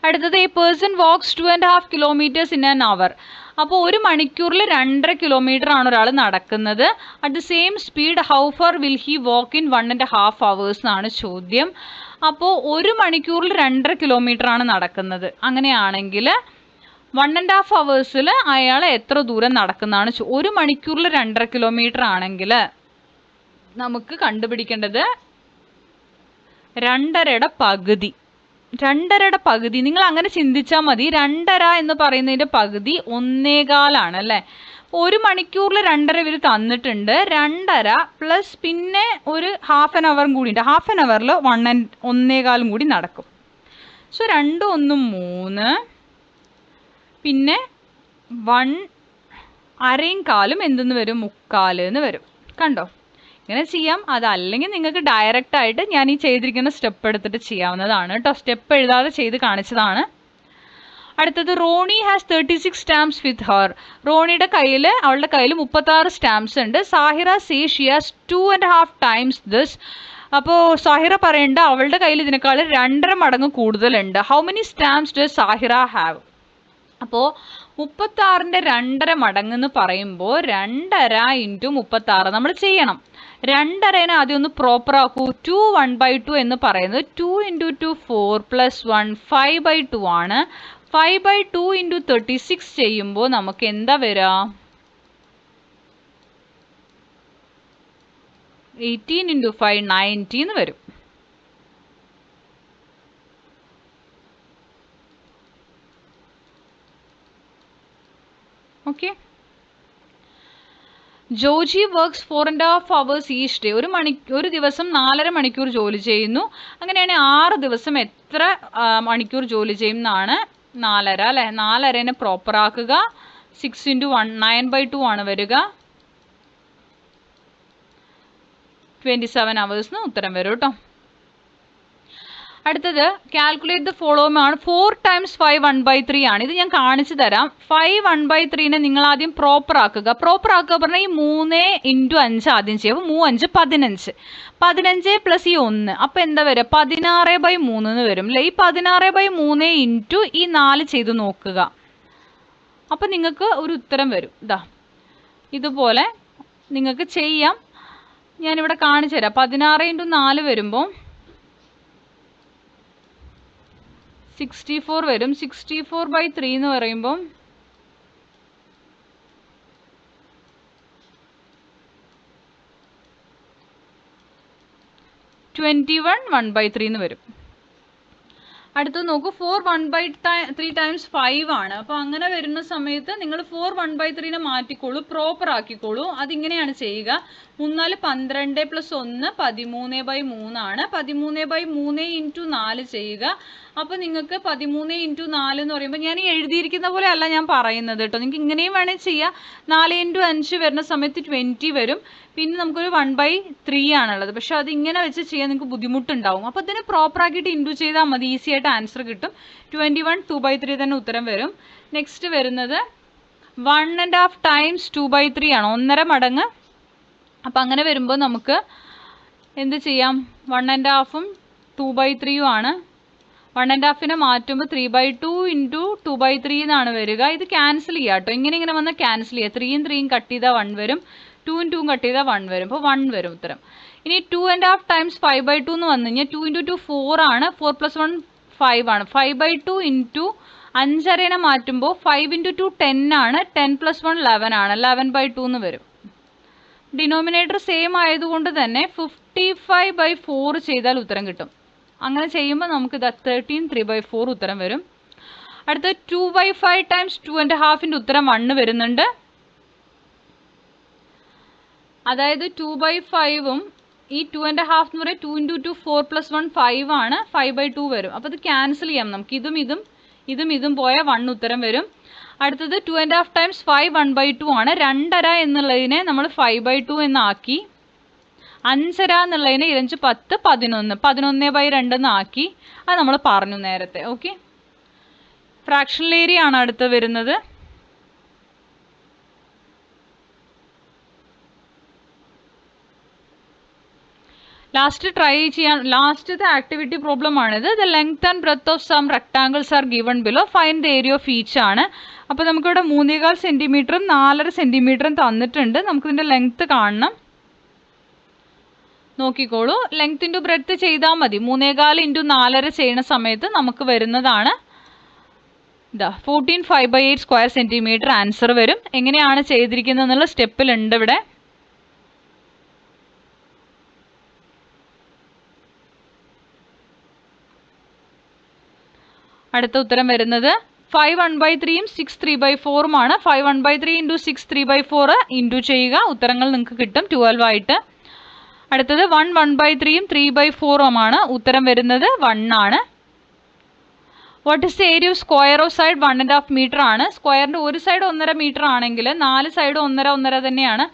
A: അടുത്തത് ഈ person wax 2.5 kilometers in an hour. അപ്പോൾ 1 മണിക്കൂറിൽ 2.5 kilometer ആണ് ഒരാൾ നടക്കുന്നത്. At the same speed how far will he walk in 1.5 hours എന്നാണ് ചോദ്യം. അപ്പോൾ 1 മണിക്കൂറിൽ 2.5 kilometer ആണ് നടക്കുന്നത്. അങ്ങനെയാണെങ്കിൽ 1.5 hours അയാൾ എത്ര ദൂരം നടക്കുന്നതാണ് 1 മണിക്കൂറിൽ 2.5 kilometer ആണെങ്കിൽ നമുക്ക് കണ്ടുപിടിക്കേണ്ടത് 2.5യുടെ പകുതി. 2.5യുടെ പകുതി നിങ്ങൾ അങ്ങനെ ചിന്തിച്ചാൽ മതി. 2.5 എന്ന് പറയുന്നതിൻ്റെ പകുതി 1.25 അല്ലേ. 1 മണിക്കൂറിൽ 2.5 ഇവർ തന്നിട്ടുണ്ട്. 2.5 പ്ലസ് പിന്നെ ഒരു ഹാഫ് ആൻ അവർ കൂടി ഉണ്ട്. ഹാഫ് ആൻ അവറിൽ 1.25 കൂടി നടക്കും. സോ 2 1 3 പിന്നെ 1.25 എന്തെന്ന് വരും? 3/4 എന്ന് വരും. കണ്ടോ? ഇങ്ങനെ ചെയ്യാം. അതല്ലെങ്കിൽ നിങ്ങൾക്ക് ഡയറക്റ്റ് ആയിട്ട് ഞാൻ ഈ ചെയ്തിരിക്കുന്ന സ്റ്റെപ്പ് എടുത്തിട്ട് ചെയ്യാവുന്നതാണ് കേട്ടോ. സ്റ്റെപ്പ് എഴുതാതെ ചെയ്ത് കാണിച്ചതാണ്. അടുത്തത് റോണി ഹാസ് 36 stamps വിത്ത് ഹർ. റോണിയുടെ കയ്യിൽ അവളുടെ കയ്യിൽ 36 സ്റ്റാമ്പ്സ് ഉണ്ട്. Sahira say she has 2.5 times this. അപ്പോൾ സാഹിറ പറയേണ്ട അവളുടെ കയ്യിൽ ഇതിനേക്കാൾ 2.5 മടങ്ങ് കൂടുതലുണ്ട്. How many stamps does Sahira have? അപ്പോൾ 36ൻ്റെ 2.5 മടങ്ങ് എന്ന് പറയുമ്പോൾ 2.5 × 36 നമ്മൾ ചെയ്യണം. 2.5നെ ആദ്യം ഒന്ന് പ്രോപ്പർ ആക്കൂ. 2 1/2 എന്ന് പറയുന്നത് 2 × 2 4 + 1 5/2 ആണ്. 5/2 × 36 ചെയ്യുമ്പോൾ നമുക്ക് എന്താ വരിക? 18 × 5 90 എന്ന് വരും. Okay. Joji works 4.5 hours each day. ഒരു ദിവസം 4.5 മണിക്കൂർ ജോലി ചെയ്യുന്നു. അങ്ങനെയാണെങ്കിൽ 6 ദിവസം എത്ര മണിക്കൂർ ജോലി ചെയ്യും എന്നാണ്? 4.5 അല്ലേ. 4.5നെ പ്രോപ്പർ ആക്കുക. 6 × 1 9/2 ആണ് വരിക. 27 hours എന്ന് ഉത്തരം വരും കേട്ടോ. അടുത്തത് കാൽക്കുലേറ്റ് ദ ഫോളോയിങ് ആണ്. 4 times 5 1/3 ആണ്. ഇത് ഞാൻ കാണിച്ചു തരാം. 5 1/3നെ നിങ്ങൾ ആദ്യം പ്രോപ്പർ ആക്കുക. പ്രോപ്പർ ആക്കുക പറഞ്ഞാൽ ഈ 3 × 5 ആദ്യം ചെയ്യും. അപ്പോൾ 3 5 15 പ്ലസ് ഈ 1 അപ്പോൾ എന്താ വരിക? 16/3 എന്ന് വരും അല്ലേ. ഈ 16/3 ഇൻറ്റു ഈ 4 ചെയ്ത് നോക്കുക. അപ്പം നിങ്ങൾക്ക് ഒരു ഉത്തരം വരും. ഇതാ ഇതുപോലെ നിങ്ങൾക്ക് ചെയ്യാം. ഞാനിവിടെ കാണിച്ചു തരാം. 16 × 4 വരുമ്പോൾ 64 വരും. 64/3 എന്ന് പറയുമ്പോൾ 21 1/3 എന്ന് വരും. അടുത്ത് നോക്കൂ 4 1/3 ടൈംസ് 5 ആണ്. അപ്പോൾ അങ്ങനെ വരുന്ന സമയത്ത് നിങ്ങൾ 4 1/3 മാറ്റിക്കോളൂ, പ്രോപ്പർ ആക്കിക്കോളൂ. അതിങ്ങനെയാണ് ചെയ്യുക. 3 12 + 1 13/3 ആണ്. 13/3 × 4 ചെയ്യുക. അപ്പോൾ നിങ്ങൾക്ക് 13 × 4 എന്ന് പറയുമ്പോൾ ഞാൻ ഈ എഴുതിയിരിക്കുന്ന പോലെ അല്ല ഞാൻ പറയുന്നത് കേട്ടോ. നിങ്ങൾക്ക് ഇങ്ങനെയും വേണേൽ ചെയ്യാം. 4 × 5 വരുന്ന സമയത്ത് 20 വരും. പിന്നെ നമുക്കൊരു 1/3 ആണുള്ളത്. പക്ഷെ അത് ഇങ്ങനെ വെച്ച് ചെയ്യാൻ നിങ്ങൾക്ക് ബുദ്ധിമുട്ടുണ്ടാവും. അപ്പോൾ ഇതിന് പ്രോപ്പർ ആക്കിയിട്ട് ഇൻറ്റു ചെയ്താൽ മതി, ഈസി ആയിട്ട് ആൻസർ കിട്ടും. 21 2/3 തന്നെ ഉത്തരം വരും. നെക്സ്റ്റ് വരുന്നത് 1.5 ടൈംസ് 2/3 ആണ്, 1.5 മടങ്ങ്. അപ്പം അങ്ങനെ വരുമ്പോൾ നമുക്ക് എന്ത് ചെയ്യാം? 1.5ഉം 2/3 ആണ്. 1.5നെ മാറ്റുമ്പോൾ 3/2 × 2/3 എന്നാണ് വരിക. ഇത് ക്യാൻസൽ ചെയ്യുക കേട്ടോ. ഇങ്ങനെ വന്ന് ക്യാൻസൽ ചെയ്യുക. 3യും 3യും കട്ട് ചെയ്താൽ 1 വരും. 2യും 2യും കട്ട് ചെയ്താൽ 1 വരും. അപ്പോൾ 1 വരും ഉത്തരം. ഇനി 2.5 ടൈംസ് 5/2 എന്ന് വന്നു കഴിഞ്ഞാൽ 2 × 2 4 ആണ്. 4 + 1 5 ആണ്. 5/2 × 5.5നെ മാറ്റുമ്പോൾ 5 × 2 10 ആണ്. 10 + 1 11 ആണ്. 11/2 എന്ന് വരും. ഡിനോമിനേറ്റർ സെയിം ആയതുകൊണ്ട് തന്നെ 55/4 ചെയ്താൽ ഉത്തരം കിട്ടും. അങ്ങനെ ചെയ്യുമ്പോൾ നമുക്ക് 13 3/4 ഉത്തരം വരും. അടുത്ത 2/5 ടൈംസ് 2.5ൻ്റെ ഉത്തരം 1 വരുന്നുണ്ട്. അതായത് 2/5ഉം ഈ 2.5 എന്ന് പറയുന്നത് 2 × 2 4 + 1 5 ആണ്. 5/2 വരും. അപ്പോൾ ഇത് ക്യാൻസൽ ചെയ്യാം നമുക്ക്. ഇതും പോയാൽ 1 ഉത്തരം വരും. അടുത്തത് 2.5 ടൈംസ് 5 1/2 ആണ്. 2.5 എന്നുള്ളതിനെ നമ്മൾ 5/2 എന്നാക്കി. 5.5 എന്നുള്ളതിനെ 5 10 11 11/2 എന്നാക്കി. അത് നമ്മൾ പറഞ്ഞു നേരത്തെ. ഓക്കെ, ഫ്രാക്ഷണൽ ഏരിയ ആണ് അടുത്ത് വരുന്നത്. ലാസ്റ്റത്തെ ആക്ടിവിറ്റി പ്രോബ്ലം ആണിത്. The length and breadth of some rectangles are given below, find the area of each ആണ്. അപ്പോൾ നമുക്കിവിടെ 3.25 സെൻറ്റിമീറ്ററും 4.5 സെൻറ്റിമീറ്ററും തന്നിട്ടുണ്ട്. നമുക്കിതിൻ്റെ ലെങ്ത്ത് കാണണം. നോക്കിക്കോളൂ, ലെങ്ത് ഇൻറ്റു ബ്രെത്ത് ചെയ്താൽ മതി. 3.25 × 4.5 ചെയ്യുന്ന സമയത്ത് നമുക്ക് വരുന്നതാണ് 14 5/8 സ്ക്വയർ സെൻറ്റിമീറ്റർ ആൻസർ വരും. എങ്ങനെയാണ് ചെയ്തിരിക്കുന്നത് എന്നുള്ള സ്റ്റെപ്പിലുണ്ട് ഇവിടെ. അടുത്ത ഉത്തരം വരുന്നത് 5 1/3ഉം 6 3/4 ആണ്. 5 1/3 × 6 3/4 ഇൻറ്റു ചെയ്യുക. ഉത്തരങ്ങൾ നിങ്ങൾക്ക് കിട്ടും 12 ആയിട്ട്. അടുത്തത് 1 1/3ഉം 3/4ഉം ആണ്. ഉത്തരം വരുന്നത് 1 ആണ്. What is the area of square of side 1.5 metre ആണ്. സ്ക്വയറിൻ്റെ ഒരു സൈഡ് 1.5 മീറ്റർ ആണെങ്കിൽ 4 സൈഡ് 1.5 1.5 തന്നെയാണ്.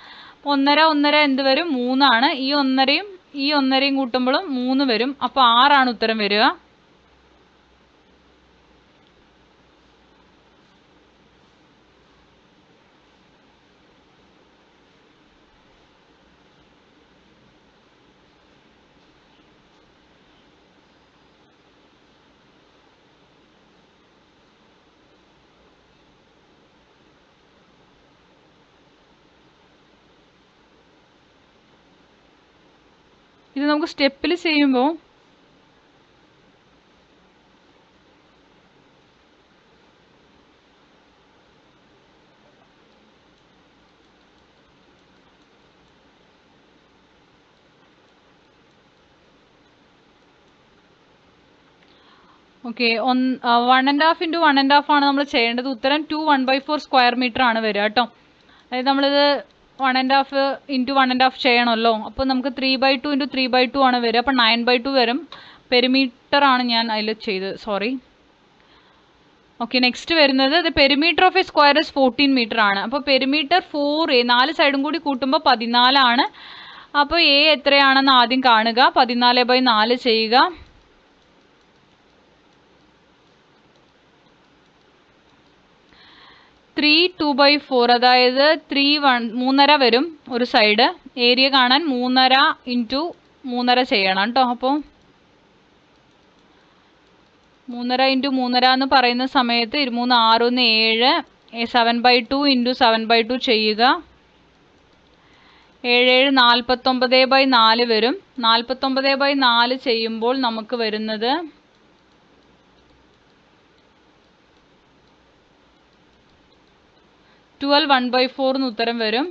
A: 1.5 1.5 എന്ത് വരും? 3 ആണ്. ഈ 1.5യും കൂട്ടുമ്പോഴും 3 വരും. അപ്പോൾ 6 ആണ് ഉത്തരം വരിക. ഇത് നമുക്ക് സ്റ്റെപ്പിൽ ചെയ്യുമ്പോൾ ഓക്കെ 1.5 × 1.5 ആണ് നമ്മൾ ചെയ്യേണ്ടത്. ഉത്തരം 2 1/4 സ്ക്വയർ മീറ്റർ ആണ് വരിക കേട്ടോ. അതായത് നമ്മളിത് 1.5 × 1.5 ചെയ്യണമല്ലോ. അപ്പോൾ നമുക്ക് 3/2 × 3/2 ആണ് വരിക. അപ്പോൾ 9/2 വരും. പെരിമീറ്റർ ആണ് ഞാൻ അതിൽ ചെയ്തത്, സോറി. ഓക്കെ, നെക്സ്റ്റ് വരുന്നത് the perimeter of a square is 14 metre ആണ്. അപ്പോൾ പെരിമീറ്റർ 4A 4 സൈഡും കൂടി കൂട്ടുമ്പോൾ 14 ആണ്. അപ്പോൾ A എത്രയാണെന്ന് ആദ്യം കാണുക. 14/4 ചെയ്യുക. 3 2/4 അതായത് 3.5 വരും ഒരു സൈഡ്. ഏരിയ കാണാൻ 3.5 × 3.5 ചെയ്യണം കേട്ടോ. അപ്പോൾ 3.5 × 3.5 എന്ന് പറയുന്ന സമയത്ത് 23 6 1 7 7/2 × 7/2 ചെയ്യുക. 7 49/4 വരും. 49/4 ചെയ്യുമ്പോൾ നമുക്ക് വരുന്നത് 12 1/4 എന്ന് ഉത്തരം വരും.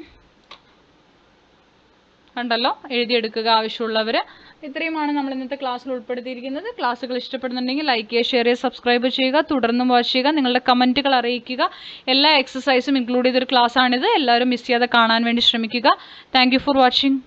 A: കണ്ടല്ലോ, എഴുതിയെടുക്കുക ആവശ്യമുള്ളവർ. ഇത്രയുമാണ് നമ്മൾ ഇന്നത്തെ ക്ലാസ്സിൽ ഉൾപ്പെടുത്തിയിരിക്കുന്നത്. ക്ലാസ്സുകൾ ഇഷ്ടപ്പെടുന്നുണ്ടെങ്കിൽ ലൈക്ക് ചെയ്യുക, ഷെയർ ചെയ്യുക, സബ്സ്ക്രൈബ് ചെയ്യുക, തുടർന്നും വാച്ച് ചെയ്യുക, നിങ്ങളുടെ കമൻറ്റുകൾ അറിയിക്കുക. എല്ലാ എക്സസൈസും ഇൻക്ലൂഡ് ചെയ്തൊരു ക്ലാസ്സാണിത്. എല്ലാവരും മിസ് ചെയ്യാതെ കാണാൻ വേണ്ടി ശ്രമിക്കുക. Thank you for watching.